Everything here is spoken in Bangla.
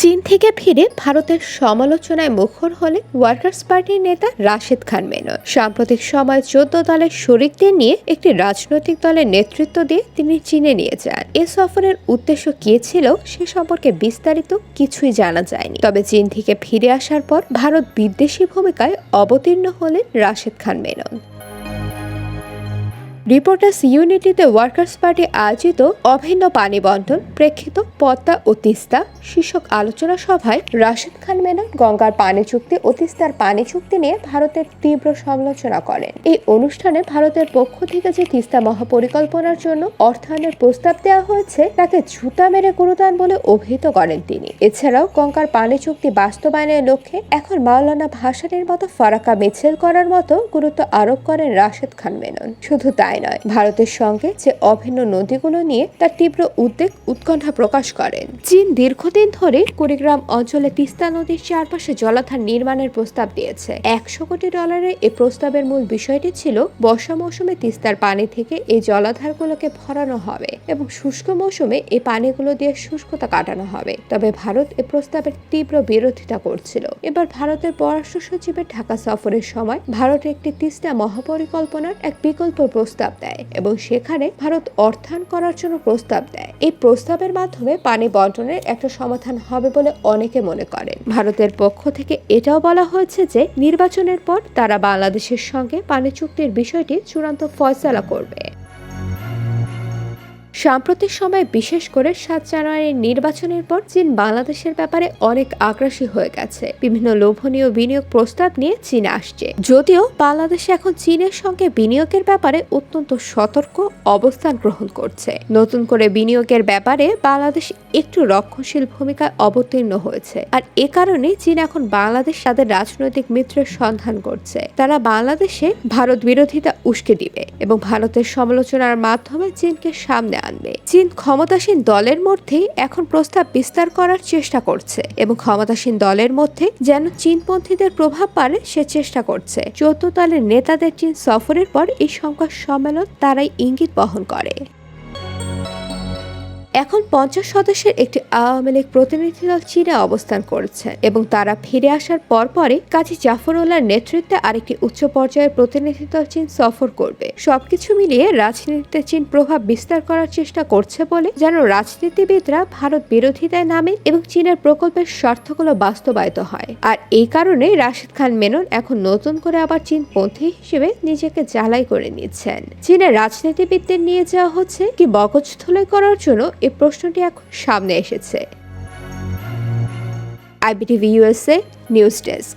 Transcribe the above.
চীন থেকে ফিরে ভারতের সমালোচনায় মুখর হলেন ওয়ার্কার্স পার্টির নেতা রাশেদ খান মেনন। সাম্প্রতিক সময় 14 দলের শরিকদের নিয়ে একটি রাজনৈতিক দলের নেতৃত্ব দিয়ে তিনি চীনে নিয়ে যান। এ সফরের উদ্দেশ্য কি ছিল সে সম্পর্কে বিস্তারিত কিছুই জানা যায়নি। তবে চীন থেকে ফিরে আসার পর ভারত বিদ্বেষী ভূমিকায় অবতীর্ণ হলেন রাশেদ খান মেনন। রিপোর্টার্স ইউনিটিতে ওয়ার্কার্স পার্টি আয়োজিত অভিন্ন পানি বন্টন প্রেক্ষিত পদ্মা ও তিস্তা শীর্ষক আলোচনা সভায় রাশেদ খান মেনন গঙ্গার পানি চুক্তি ও তিস্তার পানি চুক্তি নিয়ে ভারতের তীব্র সমালোচনা করেন। এই অনুষ্ঠানে ভারতের পক্ষ থেকে যে তিস্তা মহাপরিকল্পনার জন্য অর্থায়নের প্রস্তাব দেওয়া হয়েছে তাকে জুতা মেরে গুরুদান বলে অভিহিত করেন তিনি। এছাড়াও গঙ্গার পানি চুক্তি বাস্তবায়নের লক্ষ্যে এখন মাওলানা ভাসানীর মতো ফারাক্কা মিছিল করার মতো গুরুত্ব আরোপ করেন রাশেদ খান মেনন। শুধু তাই নয়, ভারতের সঙ্গে যে অভিন্ন নদীগুলো নিয়ে তার তীব্র উদ্বেগ উৎকণ্ঠা প্রকাশ করেন। চীন দীর্ঘদিন ধরে কুড়িগ্রাম অঞ্চলে তিস্তা নদীর চারপাশে জলাধার নির্মাণের প্রস্তাব দিয়েছে। $100 কোটি এই প্রস্তাবের মূল বিষয়টি ছিল বর্ষা মৌসুমে তিস্তার পানি থেকে এই জলাধারগুলোকে ভরানো হবে এবং শুষ্ক মৌসুমে এই পানিগুলো দিয়ে শুষ্কতা কাটানো হবে। তবে ভারত এ প্রস্তাবের তীব্র বিরোধিতা করছিল। এবার ভারতের পররাষ্ট্র সচিবের ঢাকা সফরের সময় ভারত একটি তিস্তা মহাপরিকল্পনার এক বিকল্প প্রস্তাব দেয় এবং সেখানে ভারত অর্থায়ন করার জন্য প্রস্তাব দেয়। এই প্রস্তাবের মাধ্যমে পানি বন্টনের একটা সমাধান হবে বলে অনেকে মনে করেন। ভারতের পক্ষ থেকে এটাও বলা হয়েছে যে নির্বাচনের পর তারা বাংলাদেশের সঙ্গে পানি চুক্তির বিষয়টি চূড়ান্ত ফয়সালা করবে। সাম্প্রতিক সময় বিশেষ করে 7 জানুয়ারির নির্বাচনের পর চীন বাংলাদেশের ব্যাপারে অনেক আগ্রাসী হয়ে গেছে। বিভিন্ন লোভনীয় বিনিয়োগ প্রস্তাব নিয়ে চীন আসছে। যদিও বাংলাদেশ এখন চীনের সঙ্গে বিনিয়োগের ব্যাপারে অত্যন্ত সতর্ক অবস্থান গ্রহণ করছে। নতুন করে বিনিয়োগের ব্যাপারে বাংলাদেশ একটু রক্ষণশীল ভূমিকায় অবতীর্ণ হয়েছে। আর এ কারণে চীন এখন বাংলাদেশ তাদের রাজনৈতিক মিত্রের সন্ধান করছে। তারা বাংলাদেশে ভারত বিরোধিতা উস্কে দিবে এবং ভারতের সমালোচনার মাধ্যমে চীনকে সামনে আনবে। চীন ক্ষমতাসীন দলের মধ্যেই এখন প্রস্তাব বিস্তার করার চেষ্টা করছে এবং ক্ষমতাসীন দলের মধ্যে যেন চীনপন্থীদের প্রভাব পারে সে চেষ্টা করছে। 14 দলের নেতাদের চীন সফরের পর এই সংবাদ সম্মেলন তারাই ইঙ্গিত বহন করে। এখন 50 সদস্যের একটি আওয়ামী লীগ প্রতিনিধি দল চীনে অবস্থান করেছে এবং তারা ফিরে আসার পরপরই কাজী জাফরউল্লাহর নেতৃত্বে আরেকটি উচ্চ পর্যায়ের প্রতিনিধি দল চীন সফর করবে। সবকিছু মিলিয়ে রাজনীতিতে চীন প্রভাব বিস্তার করার চেষ্টা করছে বলে যেন রাজনীতিবিদরা ভারত বিরোধিতায় নামে এবং চীনের প্রকল্পের স্বার্থগুলো বাস্তবায়িত হয়। আর এই কারণে রাশেদ খান মেনন এখন নতুন করে আবার চীনপন্থী হিসেবে নিজেকে জ্বালাই করে নিচ্ছেন। চীনের রাজনীতিবিদদের নিয়ে যাওয়া হচ্ছে কি মগজধোলাই করার জন্য এই প্রশ্নটি এখন সামনে এসেছে। IBTV USA news desk.